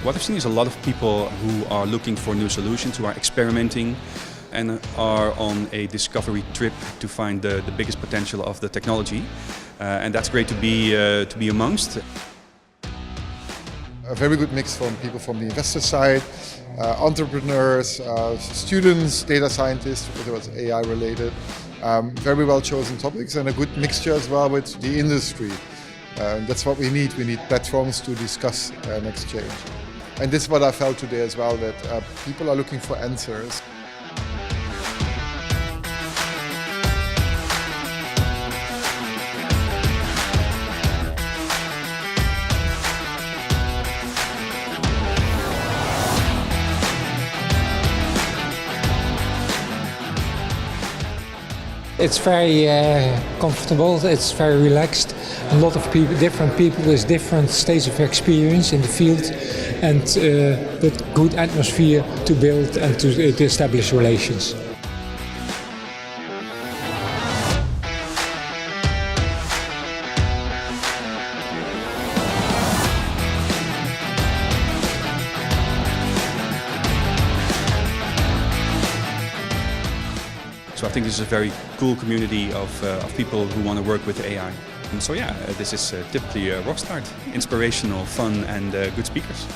What I've seen is a lot of people who are looking for new solutions, who are experimenting and are on a discovery trip to find the biggest potential of the technology. And that's great to be amongst. A very good mix from people from the investor side, entrepreneurs, students, data scientists, whether it's AI related. Very well chosen topics and a good mixture as well with the industry. That's what we need. We need platforms to discuss and exchange. And this is what I felt today as well, that people are looking for answers. It's very comfortable, it's very relaxed. A lot of people, different people with different stages of experience in the field, and with good atmosphere to build and to establish relations. So I think this is a very cool community of people who want to work with AI. And so yeah, this is typically Rockstart. Inspirational, fun and good speakers.